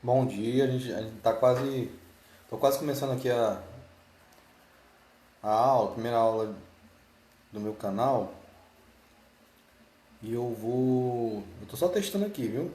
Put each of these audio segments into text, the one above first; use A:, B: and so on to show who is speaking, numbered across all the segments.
A: Bom dia, a gente tá quase. Tô quase começando aqui a aula, a primeira aula do meu canal. E eu vou. Eu tô só testando aqui, viu?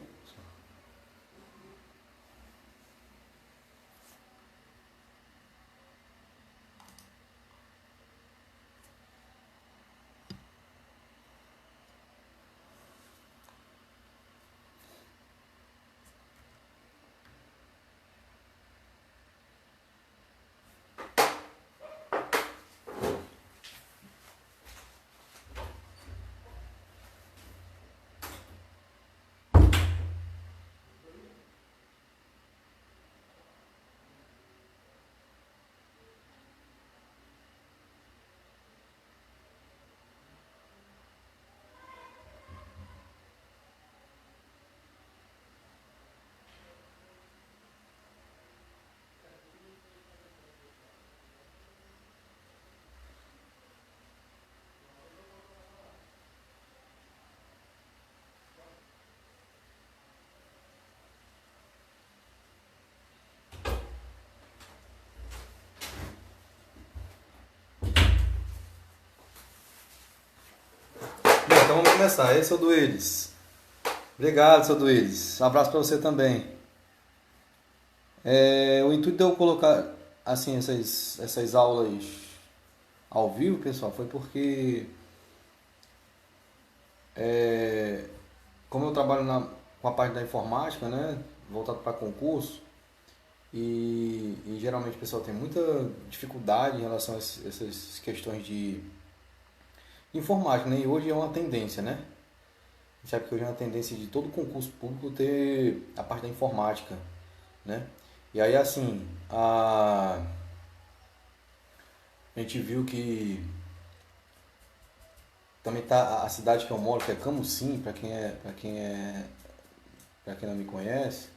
A: Bom, então vamos começar. Esse é o Duílis. Obrigado, seu Duílis. Um abraço pra você também. O intuito de eu colocar assim essas aulas ao vivo, pessoal, foi porque como eu trabalho com a parte da informática, né, voltado para concurso, e geralmente o pessoal tem muita dificuldade em relação a essas questões de informática, né? E hoje é uma tendência, né? A gente sabe que hoje é uma tendência de todo concurso público ter a parte da informática, né? E aí, assim, a gente viu que também tá a cidade que eu moro, que é Camusim, para quem não me conhece,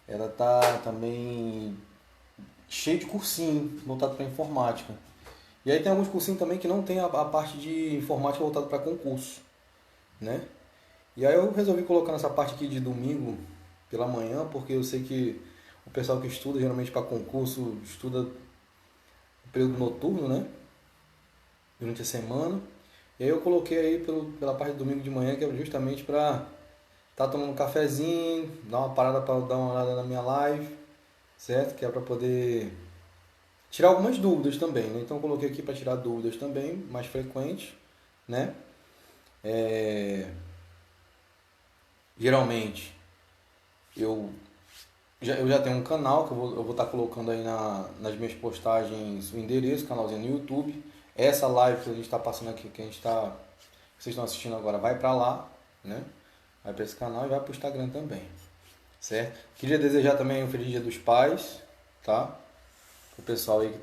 A: ela tá também cheia de cursinho voltado para informática. E aí tem alguns cursinhos também que não tem a parte de informática voltada para concurso, né? E aí eu resolvi colocar nessa parte aqui de domingo pela manhã, porque eu sei que o pessoal que estuda geralmente para concurso estuda no período noturno, né? Durante a semana. E aí eu coloquei aí pela parte de domingo de manhã, que é justamente para estar tomando um cafezinho, dar uma parada para dar uma olhada na minha live, certo? Que é para poder tirar algumas dúvidas também, né? Então eu coloquei aqui para tirar dúvidas também, mais frequentes, né? É, geralmente eu eu já tenho um canal que eu vou estar colocando aí nas minhas postagens o endereço, canalzinho no YouTube. Essa live que a gente está passando aqui, que vocês estão assistindo agora, vai para lá, né? Vai para esse canal e vai para o Instagram também, certo? Queria desejar também um feliz Dia dos Pais, tá? O pessoal aí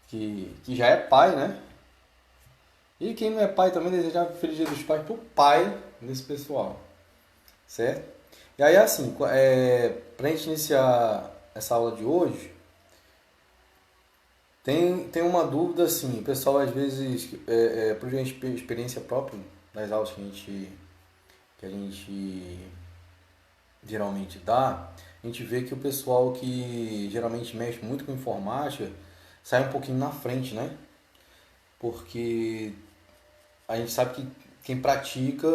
A: que já é pai, né? E quem não é pai também desejar um feliz Dia dos Pais pro pai desse pessoal, certo? E aí assim, pra gente iniciar essa aula de hoje, tem uma dúvida assim, o pessoal às vezes, por experiência própria das aulas que a gente geralmente dá, a gente vê que o pessoal que geralmente mexe muito com informática sai um pouquinho na frente, né? Porque a gente sabe que quem pratica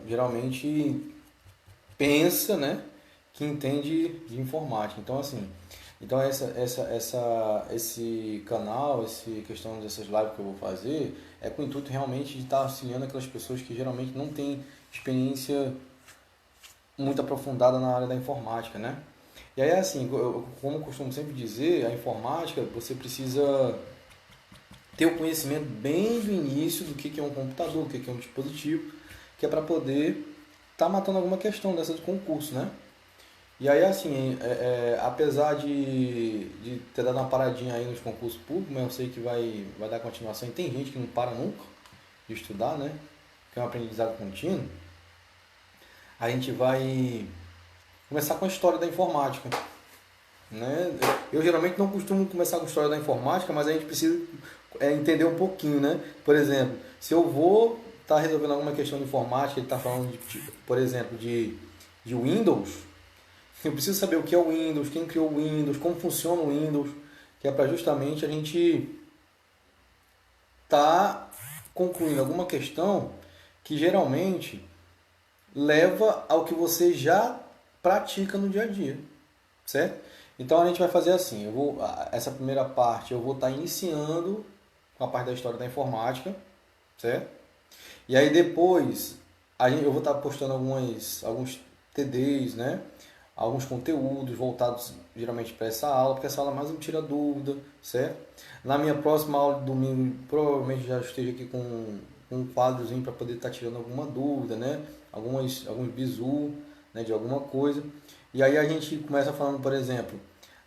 A: geralmente pensa, né, que entende de informática. Então, assim, então esse canal, essa questão dessas lives que eu vou fazer, é com o intuito realmente de estar auxiliando aquelas pessoas que geralmente não têm experiência muito aprofundada na área da informática, né? E aí, assim, como eu costumo sempre dizer, a informática, você precisa ter o conhecimento bem do início do que é um computador, o que é um dispositivo, que é para poder estar matando alguma questão dessa de concurso, né? E aí, assim, apesar de ter dado uma paradinha aí nos concursos públicos, mas eu sei que vai dar continuação. E tem gente que não para nunca de estudar, né? Que é um aprendizado contínuo. A gente vai começar com a história da informática, né? Eu geralmente não costumo começar com a história da informática, mas a gente precisa entender um pouquinho, né? Por exemplo, se eu vou estar resolvendo alguma questão de informática, ele está falando, por exemplo, de Windows, Eu preciso saber o que é o Windows, quem criou o Windows, como funciona o Windows, que é para justamente a gente tá concluindo alguma questão que geralmente leva ao que você já pratica no dia a dia, certo? Então a gente vai fazer assim, essa primeira parte eu vou estar iniciando com a parte da história da informática, certo? E aí depois eu vou estar postando alguns TDs, né? Alguns conteúdos voltados geralmente para essa aula, porque essa aula é mais um tira dúvida, certo? Na minha próxima aula de domingo, provavelmente já esteja aqui com um quadrozinho para poder estar tirando alguma dúvida, né? Alguns bizu, né? De alguma coisa. E aí a gente começa falando, por exemplo,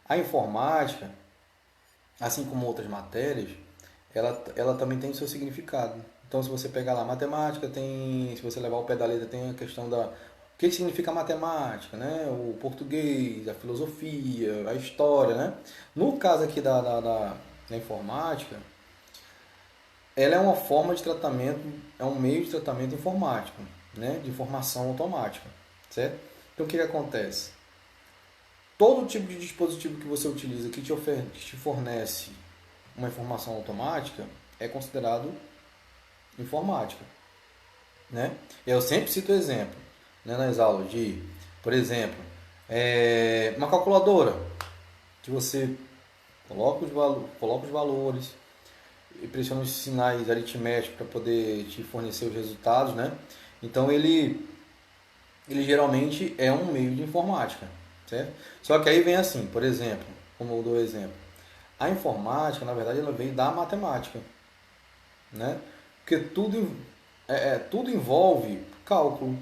A: a informática, assim como outras matérias, ela também tem o seu significado. Então, se você pegar lá matemática, se você levar o pé da letra, tem a questão da o que significa matemática, né? O português, a filosofia, a história, né? No caso aqui da informática, ela é uma forma de tratamento, é um meio de tratamento informático, né? De informação automática, certo? Então, o que acontece? Todo tipo de dispositivo que você utiliza que te fornece uma informação automática é considerado informática, né? Eu sempre cito exemplo, né, nas aulas de, por exemplo, uma calculadora que você coloca os valores e pressiona os sinais aritméticos para poder te fornecer os resultados, né? Então ele geralmente é um meio de informática, certo? Só que aí vem assim, por exemplo, como eu dou exemplo, a informática, na verdade, ela veio da matemática, né? Porque tudo envolve cálculo,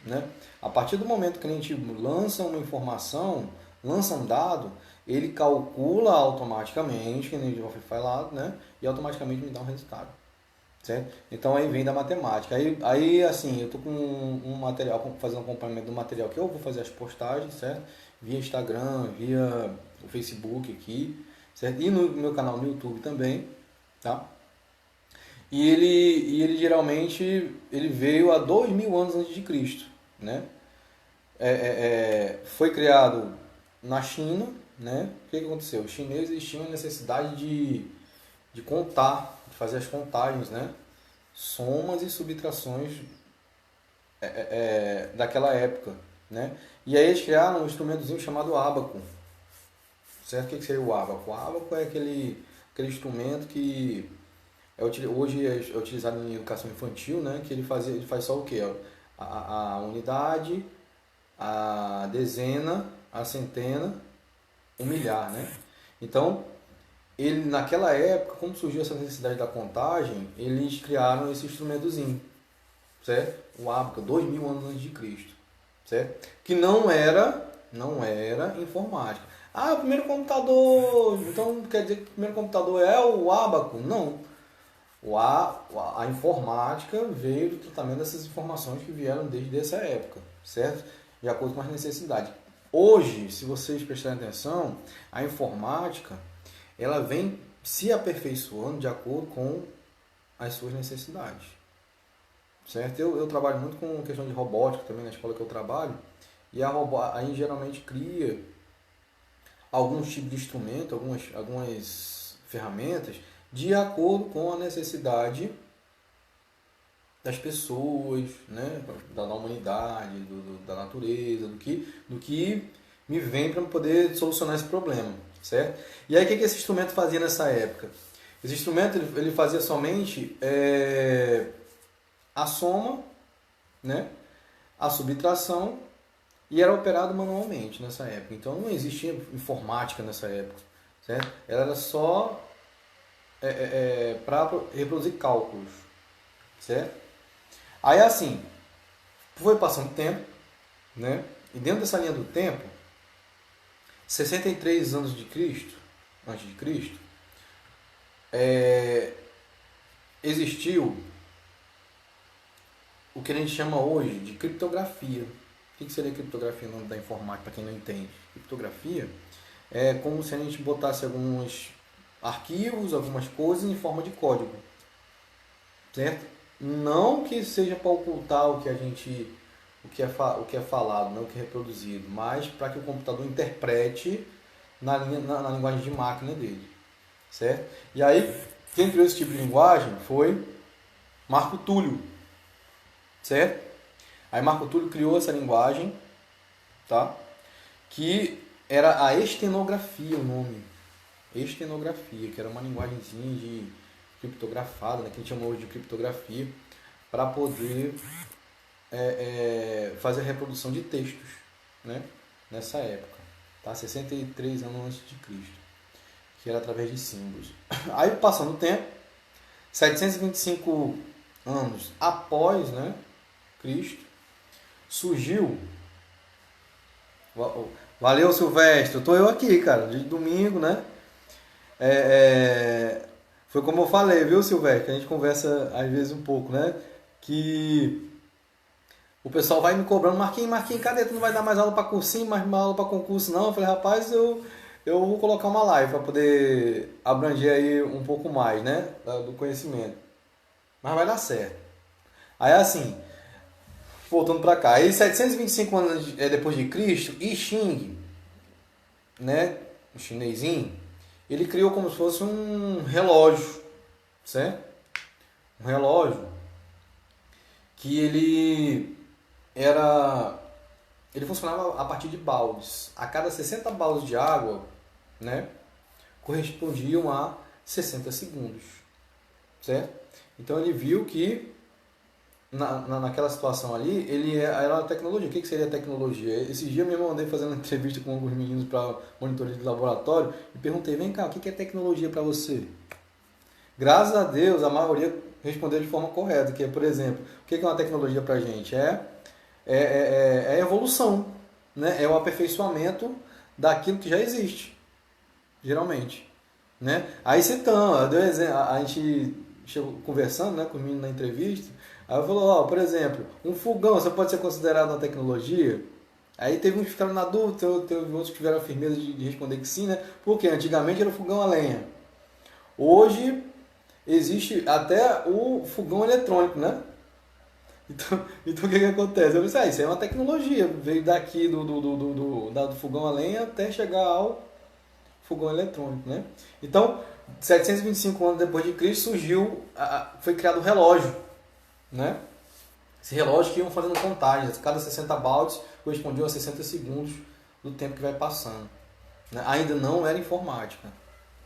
A: né? A partir do momento que a gente lança uma informação, lança um dado, ele calcula automaticamente, que nem já foi falado, né? E automaticamente me dá um resultado, certo? Então aí vem da matemática. Aí assim, eu tô com um material, fazendo um acompanhamento do material que eu vou fazer as postagens, certo? Via Instagram, via o Facebook aqui, certo? E no meu canal no YouTube também, tá? E ele geralmente ele veio há 2000 anos antes de Cristo, né? Foi criado na China, né? O que aconteceu? Os chineses tinham necessidade de contar, de fazer as contagens, né? Somas e subtrações daquela época, né? E aí eles criaram um instrumentozinho chamado ábaco, certo? O que seria o ábaco? O ábaco é aquele instrumento que hoje é utilizado em educação infantil, né? Que ele faz só o quê? A unidade, a dezena, a centena, o milhar, né? Então, naquela época, como surgiu essa necessidade da contagem, eles criaram esse instrumentozinho, certo? O ábaco, 2000 anos antes de Cristo, certo? Que não era informática. Ah, o primeiro computador, então quer dizer que o primeiro computador é o ábaco? Não. A informática veio do tratamento dessas informações que vieram desde essa época, certo? De acordo com as necessidades. Hoje, se vocês prestarem atenção, a informática ela vem se aperfeiçoando de acordo com as suas necessidades, certo? Eu trabalho muito com questão de robótica também na escola que eu trabalho, e aí geralmente cria alguns tipos de instrumento, algumas ferramentas de acordo com a necessidade das pessoas, né, da humanidade, da natureza, do que me vem para poder solucionar esse problema, certo? E aí o que esse instrumento fazia nessa época? Esse instrumento ele fazia somente a soma, né, a subtração, e era operado manualmente nessa época. Então não existia informática nessa época, certo? Ela era só para reproduzir cálculos, certo? Aí assim, foi passando o tempo, né? E dentro dessa linha do tempo, 63 anos antes de Cristo, existiu o que a gente chama hoje de criptografia. O que seria criptografia no nome da informática, para quem não entende? Criptografia é como se a gente botasse alguns arquivos, algumas coisas em forma de código, certo? Não que seja para ocultar o que a gente o que é falado, né? O que é reproduzido, mas para que o computador interprete na linguagem de máquina dele, certo? E aí, quem criou esse tipo de linguagem foi Marco Túlio, certo? Aí Marco Túlio criou essa linguagem, tá? Que era a estenografia, o nome. Estenografia, que era uma linguagemzinha de criptografada, né? Que a gente chamou de criptografia, para poder fazer a reprodução de textos, né? Nessa época, tá? 63 anos antes de Cristo, que era através de símbolos. Aí, passando o tempo, 725 anos após, né, Cristo, surgiu. Valeu, Silvestre. Tô eu aqui, cara, de domingo, né? Foi como eu falei, viu, Silvestre? Que a gente conversa às vezes um pouco, né? Que o pessoal vai me cobrando, Marquinhos, cadê? Tu não vai dar mais aula para cursinho, mais aula para concurso, não? Eu falei, rapaz, eu vou colocar uma live para poder abranger aí um pouco mais, né? Do conhecimento. Mas vai dar certo. Aí assim, voltando para cá, aí 725 anos depois de Cristo, I Ching, né, o chinesinho, ele criou como se fosse um relógio, certo? Um relógio que ele funcionava a partir de baldes. A cada 60 baldes de água, né, correspondiam a 60 segundos, certo? Então ele viu que naquela situação ali, era uma tecnologia. O que seria tecnologia? Esses dias mesmo eu andei fazendo uma entrevista com alguns meninos para monitoria de laboratório e perguntei, vem cá, o que é tecnologia para você? Graças a Deus, a maioria respondeu de forma correta, que é, por exemplo, o que é uma tecnologia para a gente? É a evolução, né? É o aperfeiçoamento daquilo que já existe, geralmente, né? Aí citando, eu dei um exemplo, a gente chegou conversando, né, com os meninos na entrevista. Aí eu falou, por exemplo, um fogão, você pode ser considerado uma tecnologia? Aí teve uns que ficaram na dúvida, teve outros que tiveram a firmeza de responder que sim, né? Porque antigamente era o fogão a lenha. Hoje existe até o fogão eletrônico, né? Então o que acontece? Eu pensei, isso é uma tecnologia, veio daqui do fogão a lenha até chegar ao fogão eletrônico, né? Então, 725 anos depois de Cristo foi criado o relógio, né? Esse relógio que iam fazendo contagens, cada 60 baldes correspondiam a 60 segundos do tempo que vai passando, né? Ainda não era informática,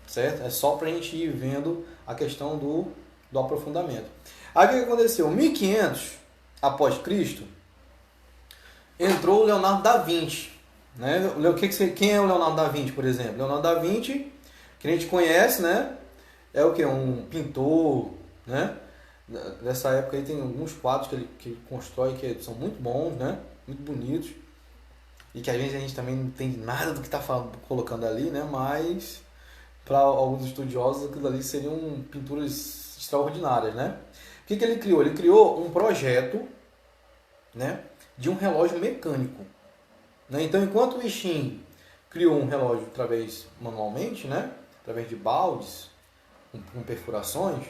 A: certo? É só para a gente ir vendo a questão do aprofundamento. Aí o que aconteceu? 1500 após Cristo, entrou o Leonardo da Vinci, né? Quem é o Leonardo da Vinci, por exemplo? Leonardo da Vinci, que a gente conhece, né? É o que? Um pintor, né? Nessa época aí tem alguns quadros que ele constrói que são muito bons, né? Muito bonitos. E que às vezes a gente também não entende nada do que está colocando ali, né? Mas para alguns estudiosos aquilo ali seriam pinturas extraordinárias, né? O que ele criou? Ele criou um projeto, né, de um relógio mecânico, né? Então, enquanto o I Ching criou um relógio manualmente, né, através de baldes, com perfurações,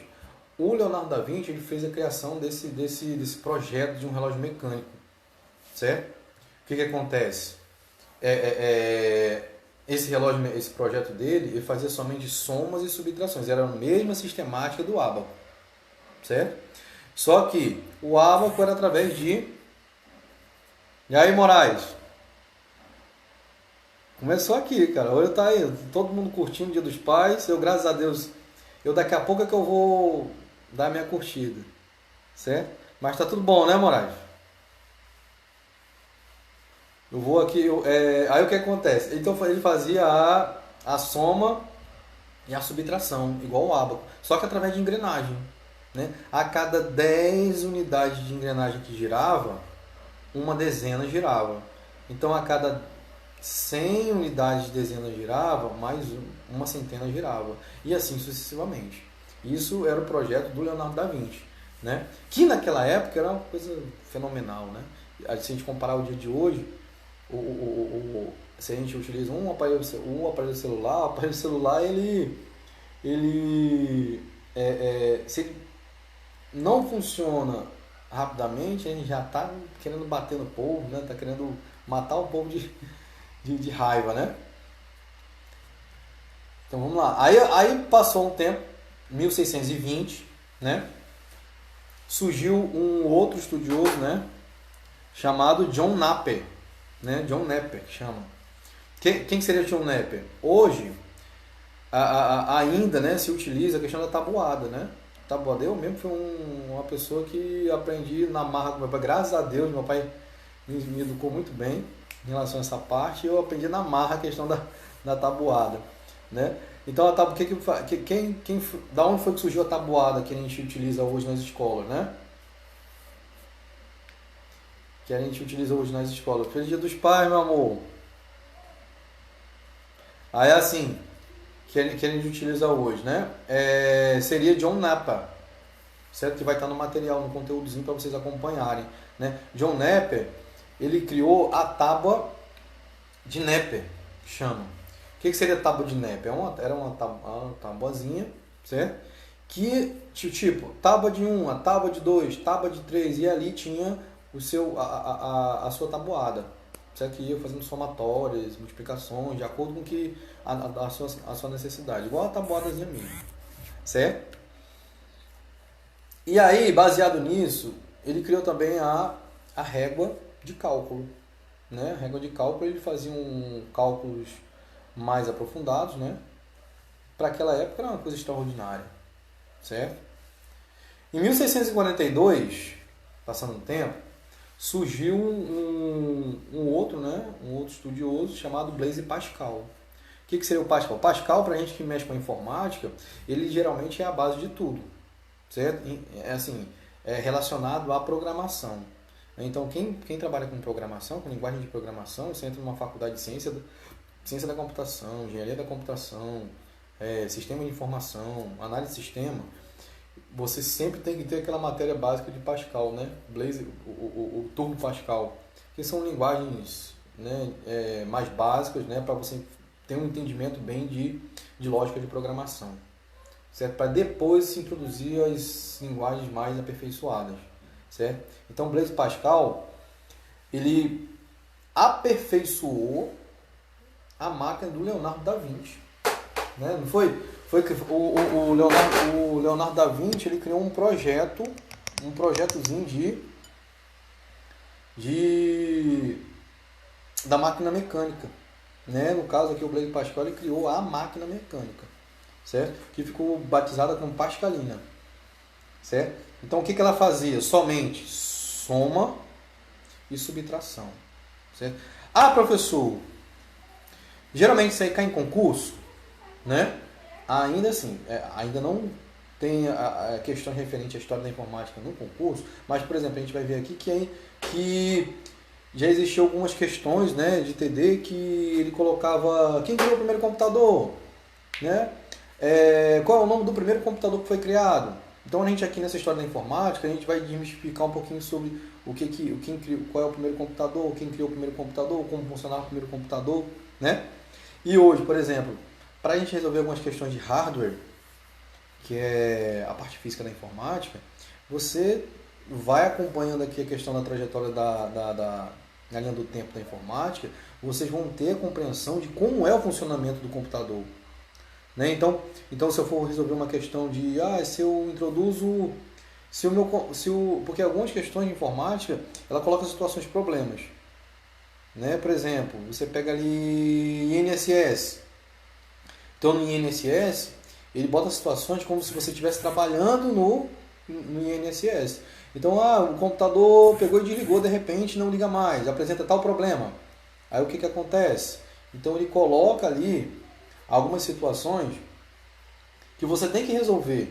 A: o Leonardo da Vinci ele fez a criação desse projeto de um relógio mecânico, certo? O que acontece? Esse projeto dele, ele fazia somente somas e subtrações, era a mesma sistemática do ábaco, certo? Só que o ábaco era através de... E aí, Moraes? Começou aqui, cara. Olha, tá aí, todo mundo curtindo o Dia dos Pais. Eu, graças a Deus, daqui a pouco é que eu vou dar minha curtida, certo? Mas tá tudo bom, né, Moraes? Eu vou aqui, aí o que acontece? Então ele fazia a soma e a subtração, igual o ábaco, só que através de engrenagem, né? A cada 10 unidades de engrenagem que girava, uma dezena girava. Então a cada 100 unidades de dezena girava, mais uma centena girava. E assim sucessivamente. Isso era o projeto do Leonardo da Vinci, né? Que naquela época era uma coisa fenomenal, né? Se a gente comparar o dia de hoje, se a gente utiliza o aparelho celular, se ele não funciona rapidamente, a gente já está querendo bater no povo, né? Tá querendo matar o povo de raiva, né? Então vamos lá. Aí passou um tempo, 1620, né? Surgiu um outro estudioso, né? Chamado John Napier, né? John Napier que chama. Quem seria John Napier? Hoje ainda, né, se utiliza a questão da tabuada, né? Tabuada, eu mesmo fui uma pessoa que aprendi na marra com meu pai, graças a Deus, meu pai me educou muito bem em relação a essa parte, e eu aprendi na marra a questão da tabuada, né? Então, da onde foi que surgiu a tabuada que a gente utiliza hoje nas escolas, né? Que a gente utiliza hoje nas escolas. Feliz Dia dos Pais, meu amor! Aí, assim, que a gente utiliza hoje, né? Seria John Napier, certo? Que vai estar no material, no conteúdozinho para vocês acompanharem, né? John Napier, ele criou a tábua de Napier, chama. O que seria a tábua de Napier? Era uma tabuazinha, certo? Que, tipo, tábua de 1, a tábua de 2, tábua de 3, e ali tinha a sua tabuada, certo? Que ia fazendo somatórias, multiplicações, de acordo com que a sua necessidade, igual a tabuadazinha mesmo, certo? E aí, baseado nisso, ele criou também a régua de cálculo, né? A régua de cálculo, ele fazia cálculos mais aprofundados, né? Para aquela época era uma coisa extraordinária, certo? Em 1642, passando o tempo, surgiu um outro, né? Um outro estudioso chamado Blaise Pascal. O que seria o Pascal? Pascal, para a gente que mexe com a informática, ele geralmente é a base de tudo, certo? É relacionado à programação. Então, quem trabalha com programação, com linguagem de programação, você entra numa faculdade de ciência da computação, engenharia da computação, sistema de informação, análise de sistema, você sempre tem que ter aquela matéria básica de Pascal, né? Blaise, o Turbo Pascal, que são linguagens, né, mais básicas, né, para você ter um entendimento bem de lógica de programação, certo? Para depois se introduzir as linguagens mais aperfeiçoadas, certo? Então, Blaise Pascal, ele aperfeiçoou a máquina do Leonardo da Vinci, né? Não foi que o Leonardo da Vinci, ele criou um projetozinho da máquina mecânica, né? No caso aqui, o Blaise Pascal, ele criou a máquina mecânica, certo? Que ficou batizada como Pascalina, certo? Então, o que ela fazia? Somente soma e subtração, certo? Ah, professor, geralmente isso aí cai em concurso, né? Ainda assim, ainda não tem a questão referente à história da informática no concurso, mas, por exemplo, a gente vai ver aqui que já existiam algumas questões, né, de TD que ele colocava quem criou o primeiro computador, né? Qual é o nome do primeiro computador que foi criado. Então, a gente aqui nessa história da informática, a gente vai desmistificar um pouquinho sobre qual é o primeiro computador, quem criou o primeiro computador, como funcionava o primeiro computador, né? E hoje, por exemplo, para a gente resolver algumas questões de hardware, que é a parte física da informática, você vai acompanhando aqui a questão da trajetória da linha do tempo da informática, vocês vão ter a compreensão de como é o funcionamento do computador, né? Então, se eu for resolver uma questão de se eu introduzo, porque algumas questões de informática, ela coloca situações de problemas, né? Por exemplo, você pega ali INSS. Então, no INSS, ele bota situações como se você estivesse trabalhando no INSS. Então, o computador pegou e desligou, de repente não liga mais, apresenta tal problema. Aí o que acontece? Então, ele coloca ali algumas situações que você tem que resolver,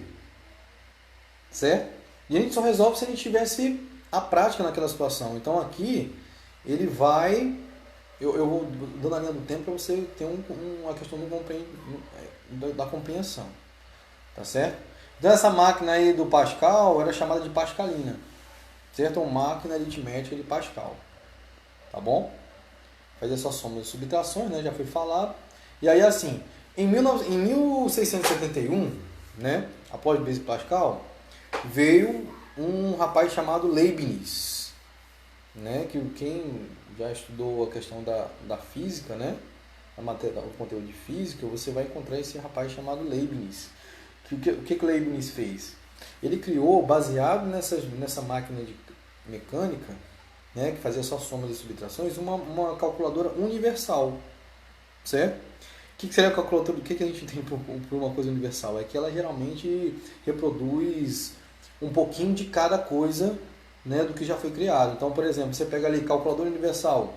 A: certo? E a gente só resolve se a gente tivesse a prática naquela situação. Então, aqui, ele vai... Eu vou dando a linha do tempo para você ter uma questão da compreensão, tá certo? Então, essa máquina aí do Pascal era chamada de Pascalina, certo? Uma máquina aritmética de Pascal, tá bom? Faz essa soma de subtrações, né? Já foi falado. E aí, assim, em 1671, né? Após Blaise Pascal, veio um rapaz chamado Leibniz, né? Que quem já estudou a questão da física, né? A matéria, o conteúdo de física, você vai encontrar esse rapaz chamado Leibniz. O que Leibniz fez? Ele criou, baseado nessa máquina de mecânica, né, que fazia só somas e subtrações, uma calculadora universal, certo? O que seria a calculadora? O que a gente tem por uma coisa universal? É que ela geralmente reproduz um pouquinho de cada coisa, né, do que já foi criado. Então, por exemplo, você pega ali calculadora universal.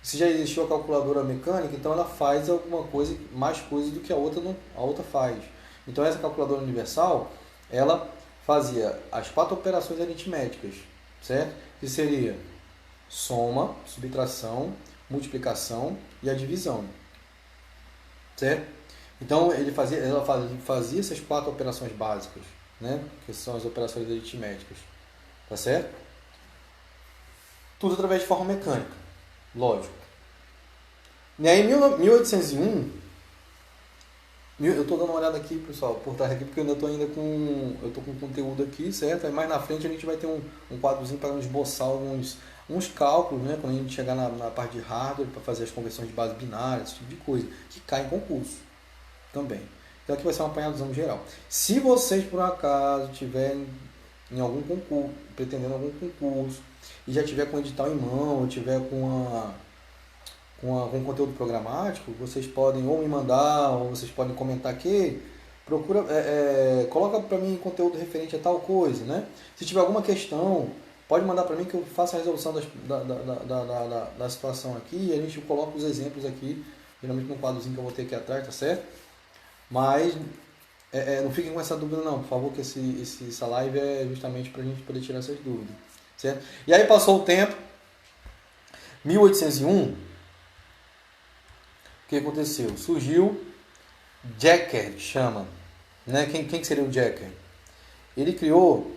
A: Se já existiu a calculadora mecânica, então ela faz alguma coisa, mais coisa do que a outra faz. Então essa calculadora universal, ela fazia as 4 operações aritméticas, certo? Que seria soma, subtração, multiplicação e a divisão, certo? Então ela fazia essas 4 operações básicas, né? Que são as operações aritméticas, tá certo? Tudo através de forma mecânica, lógico. E aí em 1801, eu estou dando uma olhada aqui, pessoal, por trás aqui, porque eu ainda tô com conteúdo aqui, certo? Aí mais na frente a gente vai ter um quadrozinho para esboçar uns cálculos, né? Quando a gente chegar na parte de hardware, para fazer as conversões de base binária, esse tipo de coisa, que cai em concurso também. Então aqui vai ser um apanhadozão geral. Se vocês, por acaso, tiverem em algum concurso, pretendendo algum concurso, e já tiver com o edital em mão, ou tiver com conteúdo programático, vocês podem ou me mandar, ou vocês podem comentar aqui, coloca para mim conteúdo referente a tal coisa, né? Se tiver alguma questão, pode mandar para mim que eu faça a resolução da situação aqui, e a gente coloca os exemplos aqui, geralmente num quadrozinho que eu vou ter aqui atrás, tá certo? Mas não fiquem com essa dúvida não, por favor, que essa live é justamente para a gente poder tirar essas dúvidas, certo? E aí passou o tempo, 1801, o que aconteceu? Surgiu Jekker, chama, né? Quem seria o Jekker? Ele criou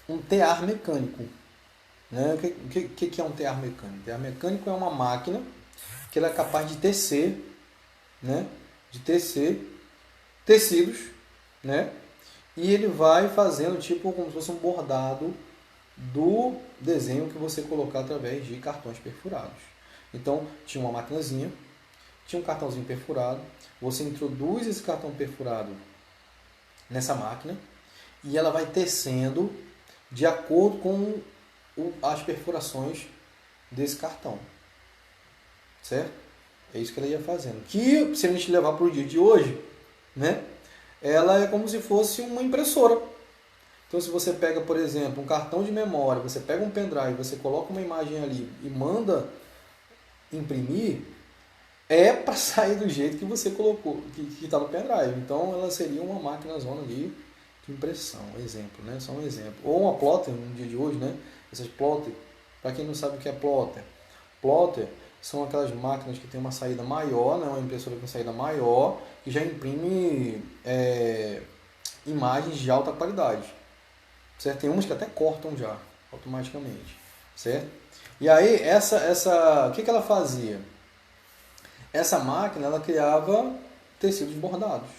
A: um tear mecânico, né? O que é um tear mecânico? Tear mecânico é uma máquina que ela é capaz de tecer, né? De tecer tecidos, né? E ele vai fazendo tipo como se fosse um bordado do desenho que você colocar através de cartões perfurados. Então tinha uma maquinazinha, tinha um cartãozinho perfurado, você introduz esse cartão perfurado nessa máquina e ela vai tecendo de acordo com as perfurações desse cartão, certo? É isso que ela ia fazendo. Que, se a gente levar para o dia de hoje, né, ela é como se fosse uma impressora. Então, se você pega, por exemplo, um cartão de memória, você pega um pendrive, você coloca uma imagem ali e manda imprimir, é para sair do jeito que você colocou, que está no pendrive. Então, ela seria uma máquina zona de impressão, exemplo, né? Só um exemplo. Ou uma plotter, no dia de hoje, né? Essas plotter, para quem não sabe o que é plotter. Plotter são aquelas máquinas que tem uma saída maior, né? Uma impressora com saída maior, que já imprime imagens de alta qualidade, certo? Tem umas que até cortam já, automaticamente, certo? E aí, o que ela fazia? Essa máquina, ela criava tecidos bordados,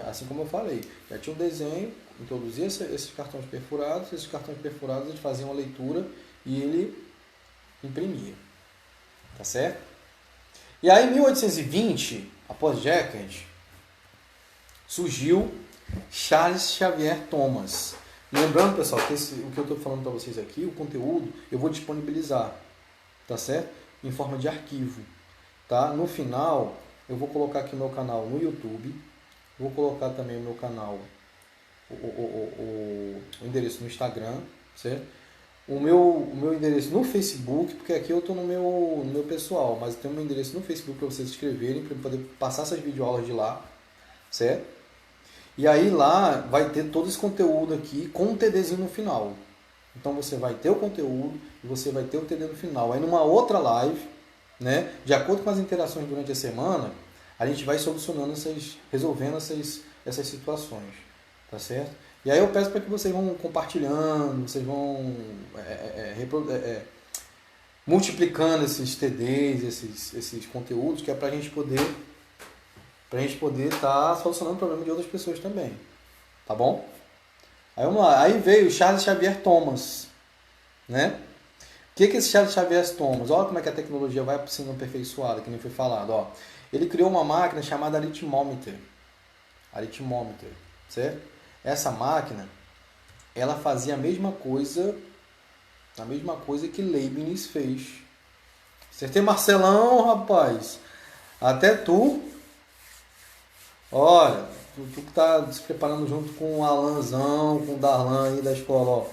A: assim como eu falei. Já tinha um desenho, introduzia esses cartões perfurados eles faziam a leitura e ele imprimia, tá certo? E aí, em 1820, após Jacquard, surgiu Charles Xavier Thomas. Lembrando, pessoal, que o que eu estou falando para vocês aqui, o conteúdo, eu vou disponibilizar, tá certo? Em forma de arquivo, tá? No final, eu vou colocar aqui meu canal no YouTube, vou colocar também o meu canal, o endereço no Instagram, certo? O meu endereço no Facebook, porque aqui eu estou no meu pessoal, mas tem o meu endereço no Facebook para vocês escreverem, para eu poder passar essas videoaulas de lá, certo? E aí lá vai ter todo esse conteúdo aqui com um TDzinho no final. Então você vai ter o conteúdo e você vai ter o TD no final. Aí numa outra live, né, de acordo com as interações durante a semana, a gente vai solucionando resolvendo essas situações, tá certo? E aí eu peço para que vocês vão compartilhando, vocês vão multiplicando esses TDs, esses conteúdos, que é para a gente poder estar solucionando o problema de outras pessoas também, tá bom? Aí vamos lá, aí veio Charles Xavier Thomas, né? O que é esse Charles Xavier Thomas? Olha como é que a tecnologia vai sendo aperfeiçoada, que nem foi falado, ó. Ele criou uma máquina chamada aritmômeter. Aritmômeter, certo? Essa máquina, ela fazia a mesma coisa que Leibniz fez. Acertei, Marcelão, rapaz. Até tu, olha, tu que tá se preparando junto com o Alanzão, com o Darlan aí da escola, ó.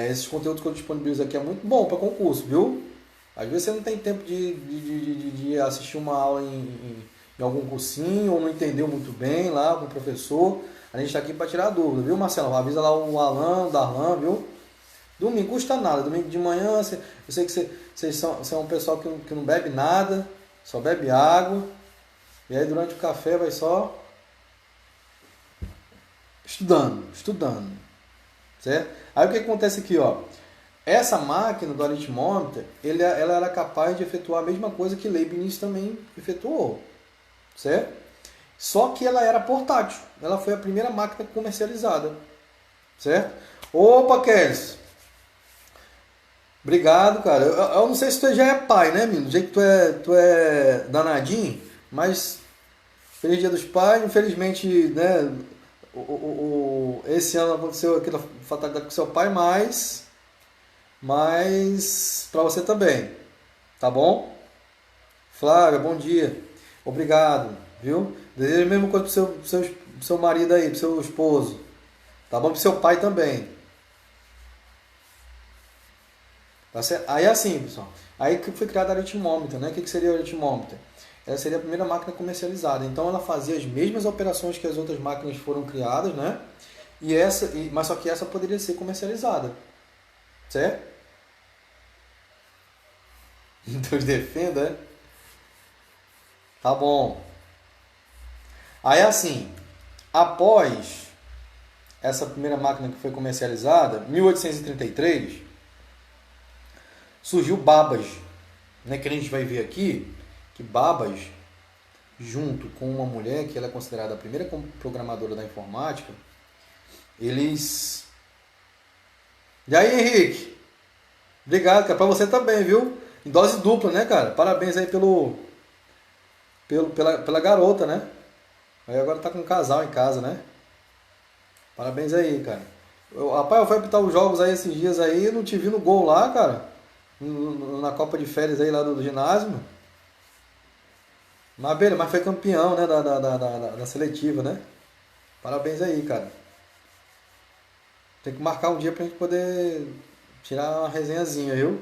A: Esses conteúdos que eu disponibilizo aqui é muito bom para concurso, viu? Às vezes você não tem tempo de assistir uma aula em algum cursinho ou não entendeu muito bem lá com o professor. A gente está aqui para tirar dúvida, viu, Marcelo? Avisa lá o Alan, o Darlan, viu? Domingo custa nada. Domingo de manhã, eu sei que você é um pessoal que não bebe nada, só bebe água. E aí durante o café vai só estudando. Certo? Aí o que acontece aqui, ó? Essa máquina do aritmômetro, ela era capaz de efetuar a mesma coisa que Leibniz também efetuou, certo? Só que ela era portátil. Ela foi a primeira máquina comercializada, certo? Opa, Kes! Obrigado, cara. Eu não sei se tu já é pai, né, menino? Do jeito que tu é danadinho, mas feliz Dia dos Pais. Infelizmente, né, esse ano aconteceu aquela fatalidade com seu pai, mas para você também, tá bom? Flávia, bom dia. Obrigado, viu? Desejo a mesma coisa pro seu marido aí, pro seu esposo. Tá bom? Pro seu pai também. Tá certo? Aí é assim, pessoal. Aí que foi criada a aritmômeter, né? O que seria a aritmômeter? Ela seria a primeira máquina comercializada. Então ela fazia as mesmas operações que as outras máquinas foram criadas, né? Mas só que essa poderia ser comercializada. Certo? Deus defenda, é? Tá bom. Aí assim, após essa primeira máquina que foi comercializada, 1833, surgiu Babbage, né? Que a gente vai ver aqui que Babbage, junto com uma mulher que ela é considerada a primeira programadora da informática, eles... E aí, Henrique? Obrigado, cara. Pra você também, viu? Em dose dupla, né, cara? Parabéns aí pela garota, né? Aí agora tá com um casal em casa, né? Parabéns aí, cara. Rapaz, eu fui apitar os jogos aí esses dias aí e não te vi no gol lá, cara. Na Copa de Férias aí lá do ginásio. Mas foi campeão, né? Da seletiva, né? Parabéns aí, cara. Tem que marcar um dia pra gente poder tirar uma resenhazinha, viu?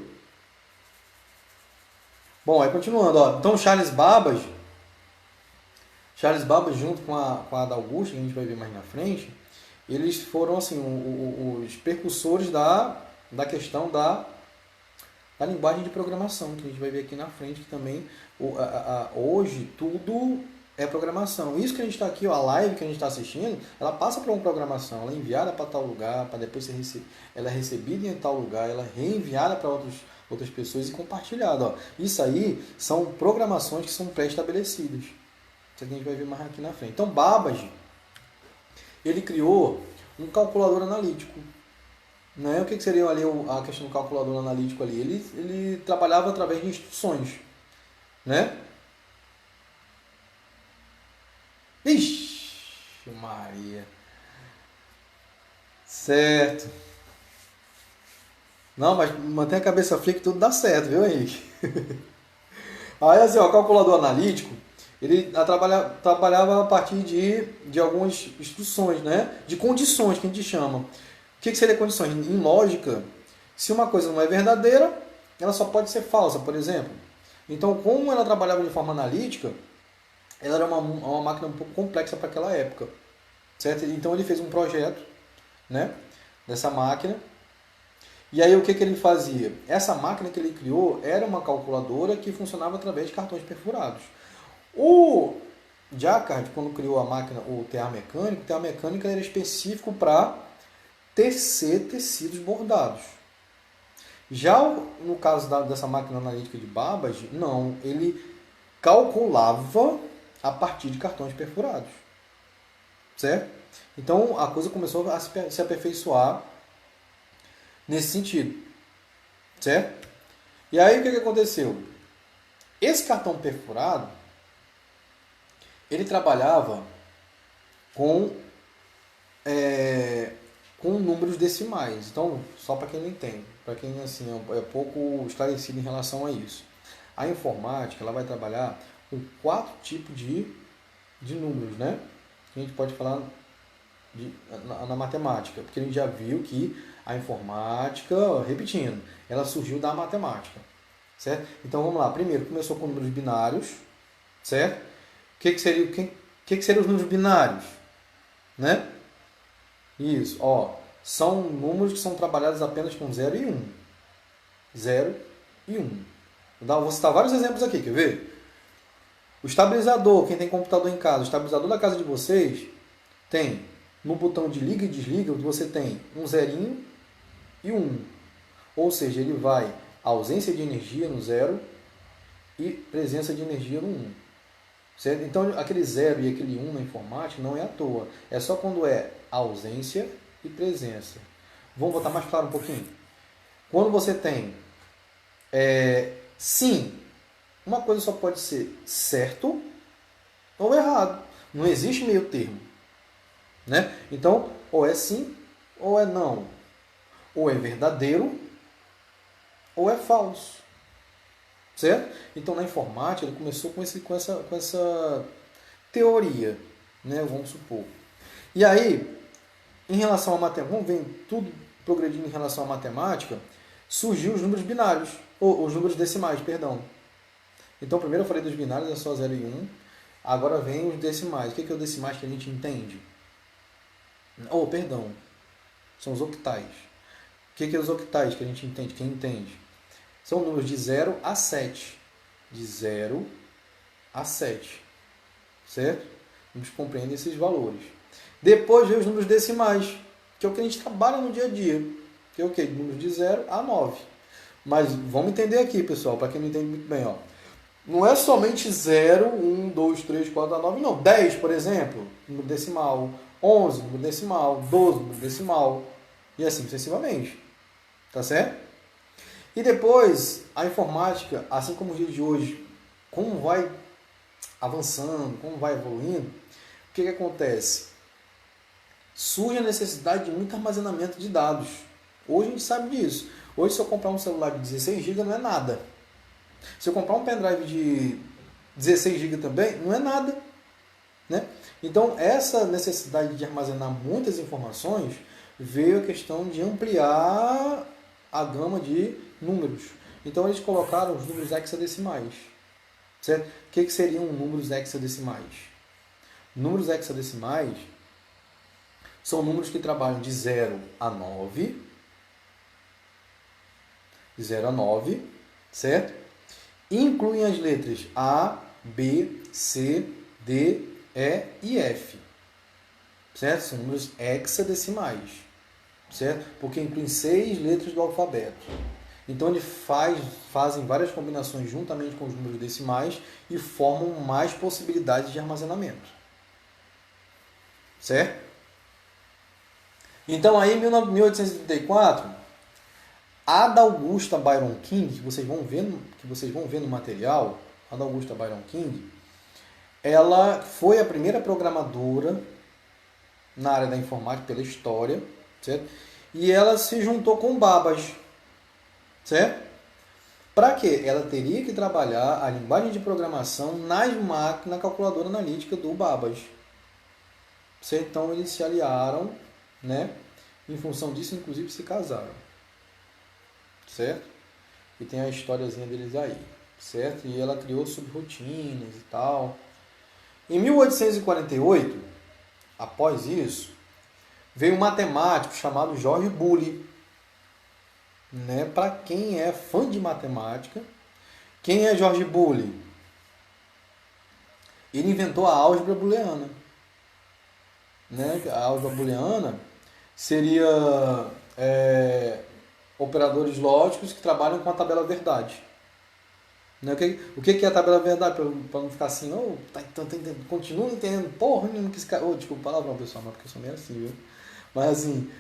A: Bom, aí continuando, ó. Então Charles Babbage junto com a Ada Augusta, que a gente vai ver mais na frente, eles foram assim os precursores da questão da linguagem de programação, que a gente vai ver aqui na frente, que também hoje tudo é programação. Isso que a gente está aqui, ó, a live que a gente está assistindo, ela passa por uma programação, ela é enviada para tal lugar, para depois ela é recebida em tal lugar, ela é reenviada para outras pessoas e compartilhada. Ó. Isso aí são programações que são pré-estabelecidas. Isso aqui a gente vai ver mais aqui na frente. Então, Babbage, ele criou um calculador analítico. Né? O que seria ali a questão do calculador analítico ali? Ele trabalhava através de instruções. Né? Ixi, Maria. Certo. Não, mas mantém a cabeça fria que tudo dá certo, viu, Henrique? Aí assim, ó, o calculador analítico, ele trabalhava a partir de algumas instruções, né? De condições que a gente chama. O que seria condições? Em lógica, se uma coisa não é verdadeira, ela só pode ser falsa, por exemplo. Então, como ela trabalhava de forma analítica, ela era uma máquina um pouco complexa para aquela época. Certo? Então, ele fez um projeto, né, dessa máquina. E aí, o que ele fazia? Essa máquina que ele criou era uma calculadora que funcionava através de cartões perfurados. O Jacquard, quando criou a máquina, o tear mecânico era específico para tecer tecidos bordados. Já no caso dessa máquina analítica de Babbage, não, ele calculava a partir de cartões perfurados. Certo? Então a coisa começou a se aperfeiçoar nesse sentido, certo? E aí o que aconteceu? Esse cartão perfurado, ele trabalhava com números decimais. Então, só para quem não entende, para quem assim, é pouco esclarecido em relação a isso. A informática ela vai trabalhar com 4 tipos de números, né? Que a gente pode falar na matemática, porque a gente já viu que a informática, repetindo, ela surgiu da matemática, certo? Então vamos lá. Primeiro começou com números binários, certo? O que seriam os números binários, né? Isso, ó, são números que são trabalhados apenas com 0 e 1. 0 e 1. Vou citar vários exemplos aqui, quer ver? O estabilizador, quem tem computador em casa, o estabilizador da casa de vocês tem no botão de liga e desliga, você tem um zerinho e um. Ou seja, ele vai ausência de energia no 0 e presença de energia no 1. Certo? Então, aquele 0 e aquele 1 na informática não é à toa. É só quando é ausência e presença. Vamos botar mais claro um pouquinho? Quando você tem sim, uma coisa só pode ser certo ou errado. Não existe meio termo. Né? Então, ou é sim ou é não. Ou é verdadeiro ou é falso. Certo? Então, na informática, ele começou com essa teoria, né? Vamos supor. E aí, em relação à matemática, vamos ver tudo progredindo em relação à matemática, surgiu os números binários, ou os números decimais, perdão. Então, primeiro eu falei dos binários, é só 0 e 1. Agora vem os decimais. O que é os decimais que a gente entende? Perdão, são os octais. O que é os octais que a gente entende? Quem entende? São números de 0 a 7. De 0 a 7. Certo? A gente compreende esses valores. Depois vem os números decimais, que é o que a gente trabalha no dia a dia. Que é o quê? Números de 0 a 9. Mas vamos entender aqui, pessoal, para quem não entende muito bem. Ó. Não é somente 0, 1, 2, 3, 4, 9, não. 10, por exemplo, número decimal. 11, número decimal. 12, número decimal. E assim sucessivamente. Tá certo? E depois, a informática, assim como os dias de hoje, como vai avançando, como vai evoluindo, o que acontece? Surge a necessidade de muito armazenamento de dados. Hoje a gente sabe disso. Hoje, se eu comprar um celular de 16 GB, não é nada. Se eu comprar um pendrive de 16 GB também, não é nada. Né? Então, essa necessidade de armazenar muitas informações veio a questão de ampliar a gama de números. Então, eles colocaram os números hexadecimais. Certo? O que seriam números hexadecimais? Números hexadecimais são números que trabalham de 0 a 9. De 0 a 9, certo? Incluem as letras A, B, C, D, E e F. Certo? São números hexadecimais. Certo? Porque incluem 6 letras do alfabeto. Então, eles fazem várias combinações juntamente com os números decimais e formam mais possibilidades de armazenamento. Certo? Então, aí em 1834, Ada Augusta Byron King, que vocês vão ver no material, Ada Augusta Byron King, ela foi a primeira programadora na área da informática pela história, certo? E ela se juntou com Babbage, certo? Para quê? Ela teria que trabalhar a linguagem de programação nas máquinas calculadora analítica do Babbage. Certo? Então eles se aliaram, né? Em função disso, inclusive, se casaram. Certo? E tem a historiazinha deles aí. Certo? E ela criou subrotinas e tal. Em 1848, após isso, veio um matemático chamado George Boole. Né? Para quem é fã de matemática, quem é George Boole? Ele inventou a álgebra booleana. Né? A álgebra booleana seria operadores lógicos que trabalham com a tabela verdade. Né? O que é a tabela da verdade? Para não ficar assim, continua entendendo porra nenhuma que esse cara... desculpa a palavrão, pessoal, mas porque eu sou meio assim, viu? Mas assim,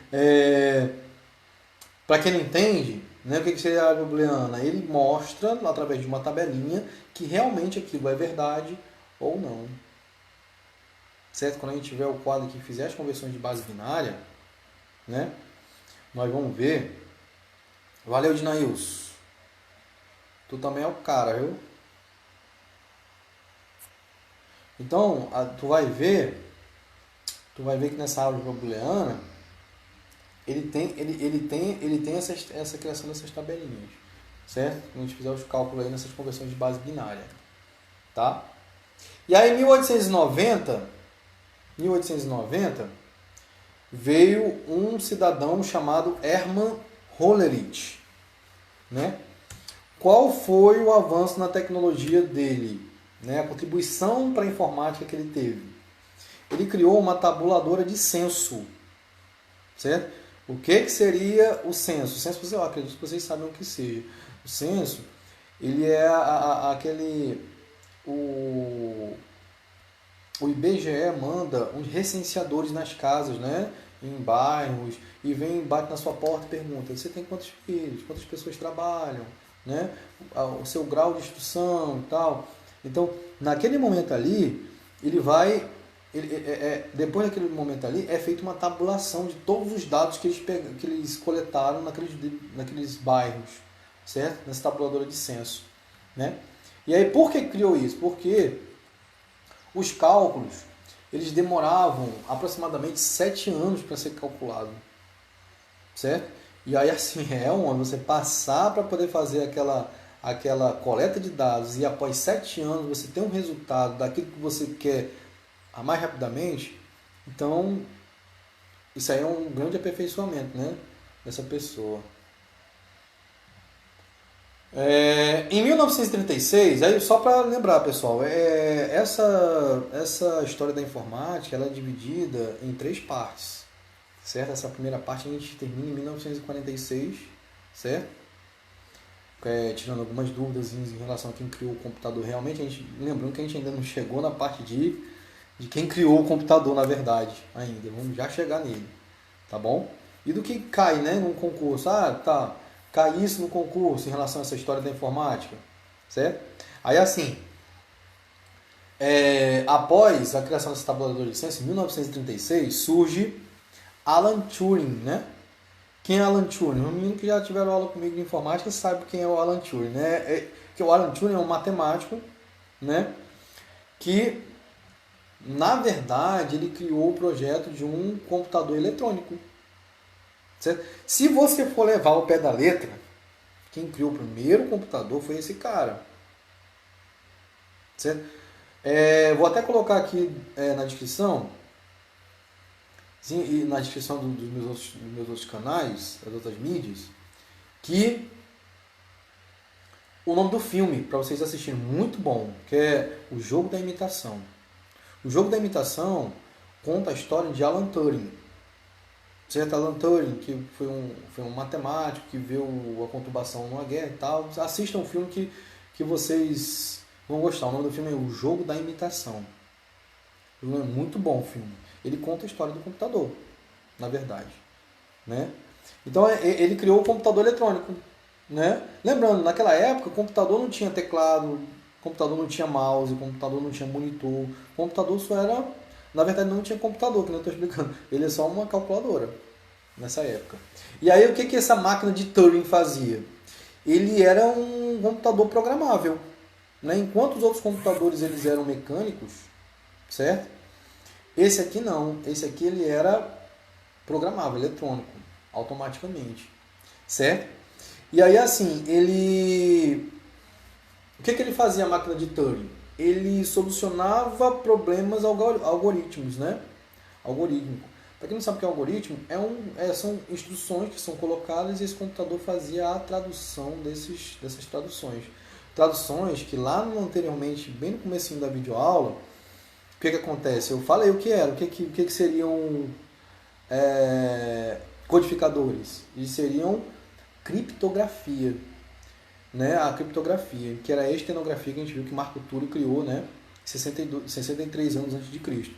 A: para quem não entende, né, o que seria a álgebra booleana? Ele mostra, através de uma tabelinha, que realmente aquilo é verdade ou não. Certo? Quando a gente tiver o quadro que fizer as conversões de base binária, né, nós vamos ver. Valeu, Dinails. Tu também é o cara, viu? Então, tu vai ver que nessa álgebra booleana ele tem essa criação dessas tabelinhas, certo? Quando a gente fizer os cálculos aí nessas conversões de base binária, tá? E aí em 1890 veio um cidadão chamado Hermann Hollerith, né? Qual foi o avanço na tecnologia dele, né? A contribuição para a informática que ele teve? Ele criou uma tabuladora de censo, certo? O que seria o censo? O censo, eu acredito que vocês sabem o que seja. O censo, ele é o IBGE manda uns recenseadores nas casas, né? Em bairros, e vem, bate na sua porta e pergunta: você tem quantos filhos? Quantas pessoas trabalham? Né? O seu grau de instrução e tal. Então, naquele momento ali, ele vai... depois daquele momento ali, é feita uma tabulação de todos os dados que eles coletaram naqueles bairros, certo? Nessa tabuladora de censo, né? E aí, por que criou isso? Porque os cálculos, eles demoravam aproximadamente 7 anos para ser calculado, certo? E aí, assim, você passar para poder fazer aquela coleta de dados e após 7 anos você ter um resultado daquilo que você quer mais rapidamente. Então, isso aí é um grande aperfeiçoamento, né, dessa pessoa. Em 1936, aí só para lembrar, pessoal, essa história da informática ela é dividida em 3 partes, certo? Essa primeira parte a gente termina em 1946, certo? Tirando algumas dúvidas em relação a quem criou o computador realmente, lembrando que a gente ainda não chegou na parte de quem criou o computador, na verdade, ainda. Vamos já chegar nele, tá bom? E do que cai, né, num concurso. Cai isso no concurso em relação a essa história da informática, certo? Aí, assim, após a criação dessa tabuladora de censo, em 1936, surge Alan Turing, né? Quem é Alan Turing? Um menino que já tiveram aula comigo de informática sabe quem é o Alan Turing, né? Que o Alan Turing é um matemático, né? Que, na verdade, ele criou o projeto de um computador eletrônico. Certo? Se você for levar ao pé da letra, quem criou o primeiro computador foi esse cara. Certo? Vou até colocar aqui na descrição, sim, e na descrição dos meus outros canais, das outras mídias, que o nome do filme, para vocês assistirem, muito bom, que é O Jogo da Imitação. O Jogo da Imitação conta a história de Alan Turing. Certo? Alan Turing, que foi um matemático que viu a conturbação numa guerra e tal. Assistam um filme que vocês vão gostar. O nome do filme é O Jogo da Imitação. É muito bom o filme. Ele conta a história do computador, na verdade, né? Então ele criou o computador eletrônico, né? Lembrando, naquela época o computador não tinha teclado, o computador não tinha mouse, o computador não tinha monitor, o computador só era... Na verdade não tinha computador, que eu estou explicando. Ele é só uma calculadora nessa época. E aí o que essa máquina de Turing fazia? Ele era um computador programável, né? Enquanto os outros computadores eles eram mecânicos, certo? Esse aqui não. Esse aqui ele era programável, eletrônico, automaticamente, certo? E aí assim, o que ele fazia a máquina de Turing? Ele solucionava problemas algoritmos, né? Algoritmo. Para quem não sabe o que é algoritmo, são instruções que são colocadas e esse computador fazia a tradução dessas traduções. Traduções que lá anteriormente, bem no comecinho da videoaula, o que acontece? Eu falei o que era, o que seriam codificadores. Eles seriam criptografia. né, a criptografia, que era a estenografia que a gente viu que Marco Túlio criou, né, 63 anos antes de Cristo.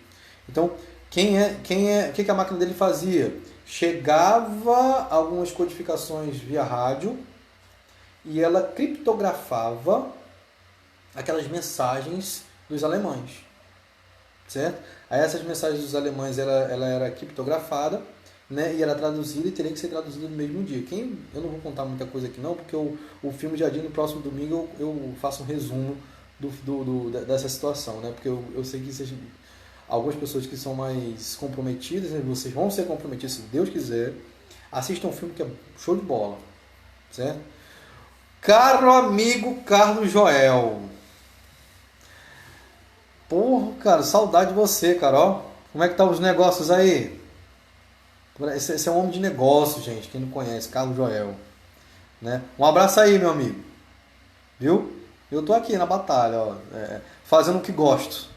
A: Então, o que a máquina dele fazia? Chegava algumas codificações via rádio e ela criptografava aquelas mensagens dos alemães, certo? Aí essas mensagens dos alemães ela era criptografada, né, e era traduzida e teria que ser traduzida no mesmo dia. Eu não vou contar muita coisa aqui não, porque o filme Jardim no próximo domingo eu faço um resumo dessa situação, né? Porque eu sei que algumas pessoas que são mais comprometidas, né, vocês vão ser comprometidos se Deus quiser, assistam um filme que é show de bola, certo? Caro amigo Carlos Joel, porra, cara, saudade de você, Carol. Como é que tá os negócios aí? Esse é um homem de negócio, gente, quem não conhece, Carlos Joel, né? Um abraço aí, meu amigo, viu? Eu tô aqui na batalha, ó, fazendo o que gosto,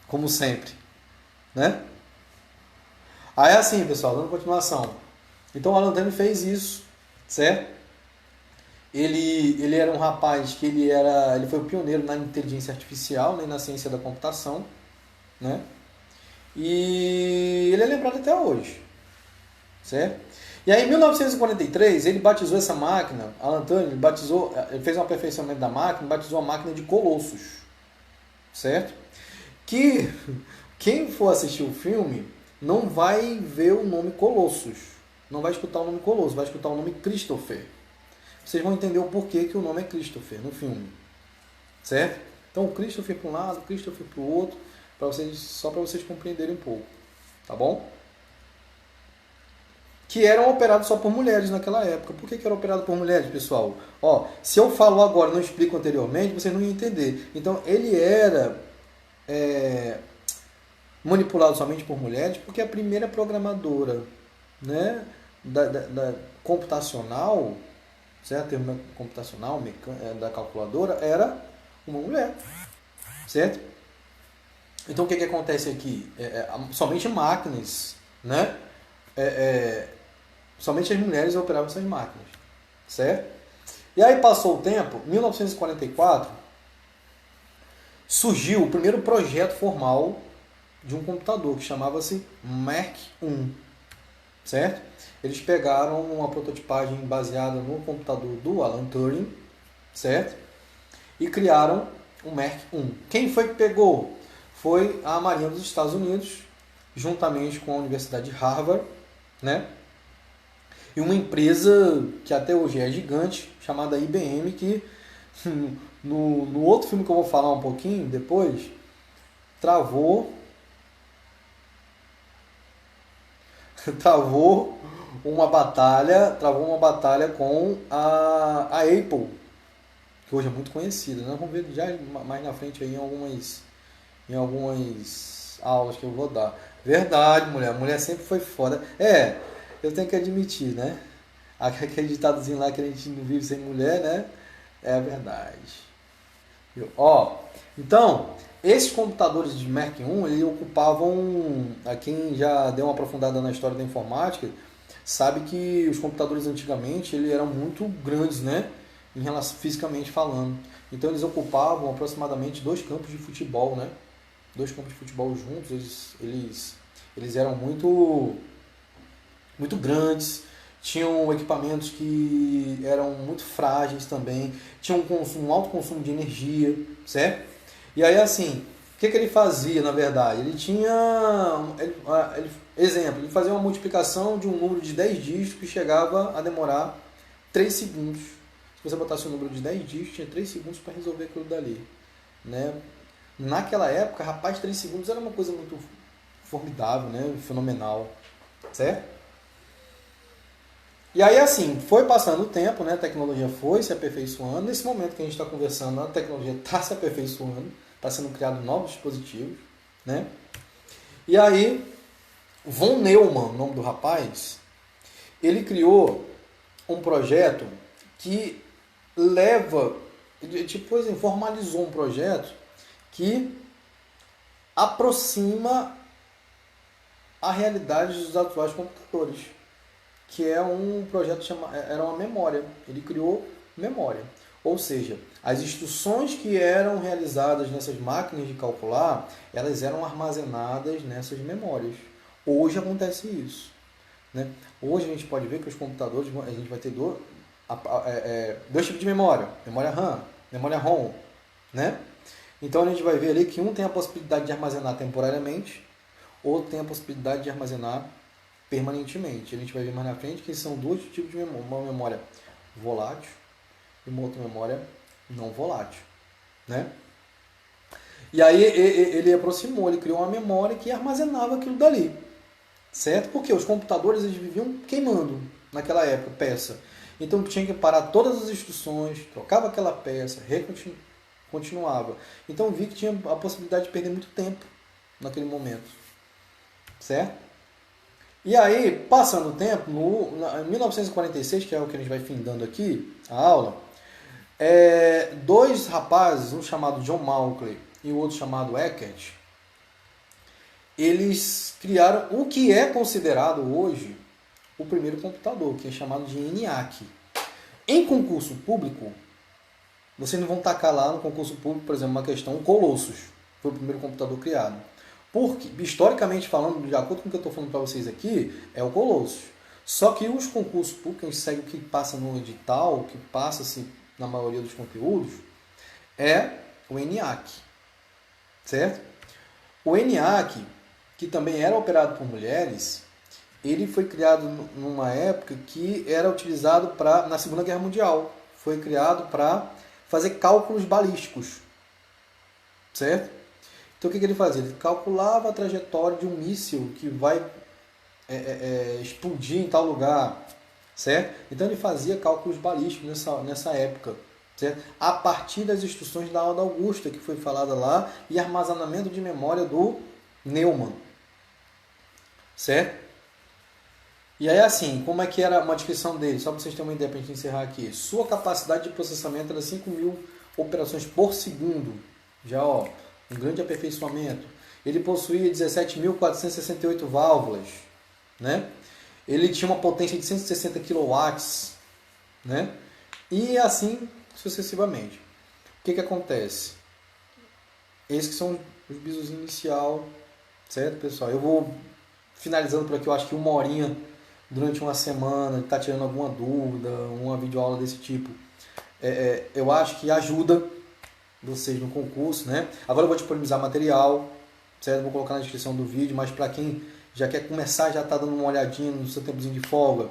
A: como sempre, né? Aí assim, pessoal, dando continuação. Então o Alan Turing fez isso, certo? Ele era um rapaz que ele foi o pioneiro na inteligência artificial, né, na ciência da computação, né? E ele é lembrado até hoje, certo? E aí em 1943 ele batizou essa máquina, Alan Turing, ele fez um aperfeiçoamento da máquina, batizou a máquina de Colossus, certo? Que quem for assistir o filme não vai ver o nome Colossus, não vai escutar o nome Colossus, vai escutar o nome Christopher. Vocês vão entender o porquê que o nome é Christopher no filme, certo? Então o Christopher para um lado, o Christopher para o outro, só para vocês compreenderem um pouco, tá bom? Que eram operados só por mulheres naquela época. Por que era operado por mulheres, pessoal? Ó, se eu falo agora e não explico anteriormente, vocês não iam entender. Então ele era manipulado somente por mulheres porque a primeira programadora, né, da computacional, certo? Termo computacional, da calculadora, era uma mulher, certo? Então o que acontece aqui? Somente máquinas, né? Somente as mulheres operavam essas máquinas, certo? E aí passou o tempo, 1944, surgiu o primeiro projeto formal de um computador que chamava-se Mark I, certo? Eles pegaram uma prototipagem baseada no computador do Alan Turing, certo? E criaram o Mark I. Quem foi que pegou? Foi a Marinha dos Estados Unidos, juntamente com a Universidade de Harvard, né? E uma empresa que até hoje é gigante, chamada IBM, que no outro filme que eu vou falar um pouquinho depois, travou uma batalha com a Apple, que hoje é muito conhecida, né? Vamos ver já mais na frente aí em algumas aulas que eu vou dar. Verdade, mulher. A mulher sempre foi foda. Eu tenho que admitir, né? Aquele ditadozinho lá que a gente não vive sem mulher, né? É a verdade. Então, esses computadores de Mark I, eles ocupavam, a quem já deu uma aprofundada na história da informática, sabe que os computadores antigamente eles eram muito grandes, né? Em relação, fisicamente falando. Então eles ocupavam aproximadamente 2 campos de futebol, né? 2 campos de futebol juntos, eles eram muito grandes, tinham equipamentos que eram muito frágeis também, tinham um alto consumo de energia, certo? E aí assim, o que ele fazia na verdade? Ele fazia uma multiplicação de um número de 10 dígitos que chegava a demorar 3 segundos. Se você botasse um número de 10 dígitos, tinha 3 segundos para resolver aquilo dali, né? Naquela época, rapaz, 3 segundos era uma coisa muito formidável, né? Fenomenal, certo? E aí assim, foi passando o tempo, né? A tecnologia foi se aperfeiçoando. Nesse momento que a gente está conversando, a tecnologia está se aperfeiçoando, está sendo criado novos dispositivos, né? E aí, Von Neumann, o nome do rapaz, ele criou um projeto que formalizou um projeto que aproxima a realidade dos atuais computadores, que é um projeto era uma memória. Ele criou memória. Ou seja, as instruções que eram realizadas nessas máquinas de calcular, elas eram armazenadas nessas memórias. Hoje acontece isso, né? Hoje a gente pode ver que os computadores, a gente vai ter dois tipos de memória. Memória RAM, memória ROM, né? Então a gente vai ver ali que um tem a possibilidade de armazenar temporariamente, outro tem a possibilidade de armazenar permanentemente. A gente vai ver mais na frente que são dois tipos de memória. Uma memória volátil e uma outra memória não volátil, né? E aí ele aproximou, ele criou uma memória que armazenava aquilo dali, certo? Porque os computadores eles viviam queimando naquela época peça. Então tinha que parar todas as instruções, trocava aquela peça, continuava. Então vi que tinha a possibilidade de perder muito tempo naquele momento, certo? E aí, passando o tempo, em 1946, que é o que a gente vai findando aqui, a aula, dois rapazes, um chamado John Mauchly e o outro chamado Eckert, eles criaram o que é considerado hoje o primeiro computador, que é chamado de ENIAC. Em concurso público, vocês não vão tacar lá no concurso público, por exemplo, uma questão, o Colossus foi o primeiro computador criado. Porque, historicamente falando, de acordo com o que eu estou falando para vocês aqui, é o Colossus. Só que os concursos públicos, a gente segue o que passa no edital, o que passa-se na maioria dos conteúdos, é o ENIAC. Certo? O ENIAC, que também era operado por mulheres, ele foi criado numa época que era utilizado na Segunda Guerra Mundial. Foi criado para fazer cálculos balísticos. Certo? Então o que ele fazia? Ele calculava a trajetória de um míssil que vai explodir em tal lugar. Certo? Então ele fazia cálculos balísticos nessa época. Certo? A partir das instruções da Ada Augusta, que foi falada lá, e armazenamento de memória do Neumann. Certo? E aí assim, como é que era uma descrição dele? Só para vocês terem uma ideia para a gente encerrar aqui. Sua capacidade de processamento era 5.000 operações por segundo. Já, ó, um grande aperfeiçoamento. Ele possuía 17.468 válvulas, né? Ele tinha uma potência de 160 kW, né? E assim sucessivamente. O que acontece? Esses que são os bisos inicial, certo, pessoal? Eu vou finalizando por aqui, eu acho que 1 horinha durante uma semana, está tirando alguma dúvida, uma videoaula desse tipo. Eu acho que ajuda vocês no concurso, né? Agora eu vou disponibilizar material, certo? Vou colocar na descrição do vídeo, mas para quem já quer começar, já está dando uma olhadinha no seu tempozinho de folga,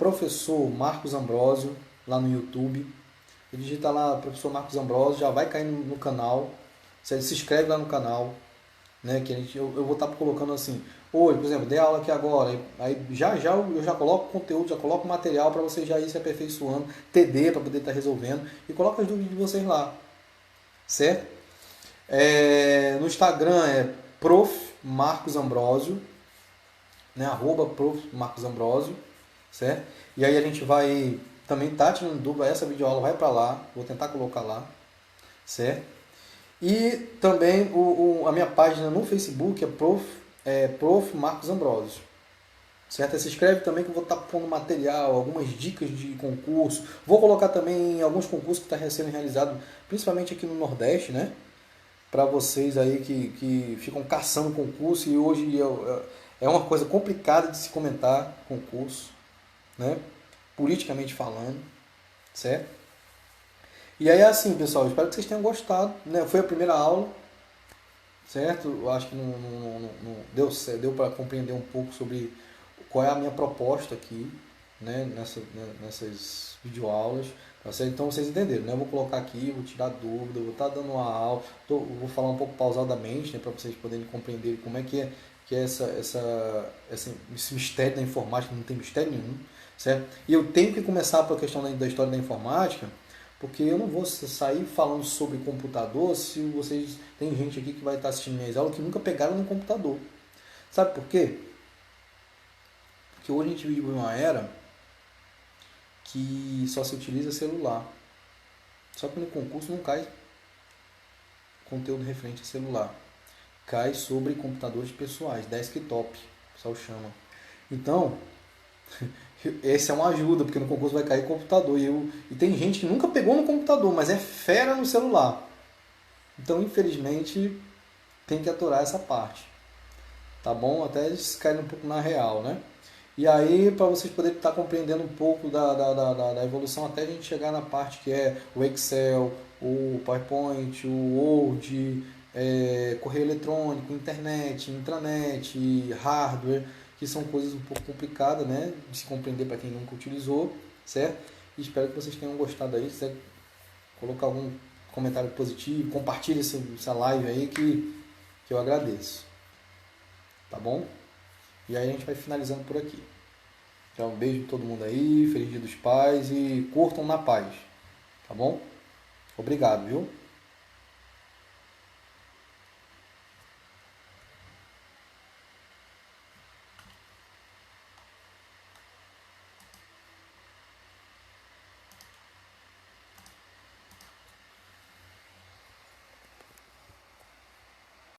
A: professor Marcos Ambrosio, lá no YouTube. Digita lá, professor Marcos Ambrosio, já vai cair no canal. Você se inscreve lá no canal, né? Que eu vou estar colocando assim, hoje, por exemplo, dei aula aqui agora, aí já eu já coloco conteúdo, já coloco material para vocês já ir se aperfeiçoando, TD para poder estar resolvendo, e coloco as dúvidas de vocês lá, certo? No Instagram é Prof. Marcos Ambrosio, né? @Prof. Marcos Ambrosio, certo? E aí a gente vai também tá tirando dúvida, essa videoaula vai para lá, vou tentar colocar lá, certo? E também a minha página no Facebook é Prof. Marcos Ambrosio, certo? Se inscreve também que eu vou estar pondo material, algumas dicas de concurso, vou colocar também alguns concursos que estão sendo realizados, principalmente aqui no Nordeste, né? Para vocês aí que ficam caçando concurso, e hoje é uma coisa complicada de se comentar concurso, né? Politicamente falando, certo? E aí assim, pessoal, espero que vocês tenham gostado, né? Foi a primeira aula, certo? Eu acho que não deu para compreender um pouco sobre qual é a minha proposta aqui, né? Nessas videoaulas. Então vocês entenderam, né? Eu vou colocar aqui, vou tirar dúvida, vou estar dando uma aula, vou falar um pouco pausadamente, né? Para vocês poderem compreender como é que é esse mistério da informática. Não tem mistério nenhum, certo? E eu tenho que começar pela questão da história da informática, porque eu não vou sair falando sobre computador se vocês... Tem gente aqui que vai estar assistindo minhas aulas que nunca pegaram no computador. Sabe por quê? Porque hoje a gente vive uma era que só se utiliza celular. Só que no concurso não cai conteúdo referente a celular. Cai sobre computadores pessoais, desktop, o pessoal chama. Então, Essa é uma ajuda, porque no concurso vai cair computador. E tem gente que nunca pegou no computador, mas é fera no celular. Então, infelizmente, tem que aturar essa parte. Tá bom? Até eles caírem um pouco na real, né? E aí, para vocês poderem estar compreendendo um pouco da evolução, até a gente chegar na parte que é o Excel, o PowerPoint, o Word, correio eletrônico, internet, intranet, hardware, que são coisas um pouco complicadas, né, de se compreender para quem nunca utilizou, certo? E espero que vocês tenham gostado aí. Se quiser colocar algum comentário positivo, compartilhe essa live aí que eu agradeço. Tá bom? E aí a gente vai finalizando por aqui. Já um beijo pra todo mundo aí, feliz Dia dos Pais e curtam na paz, tá bom? Obrigado, viu?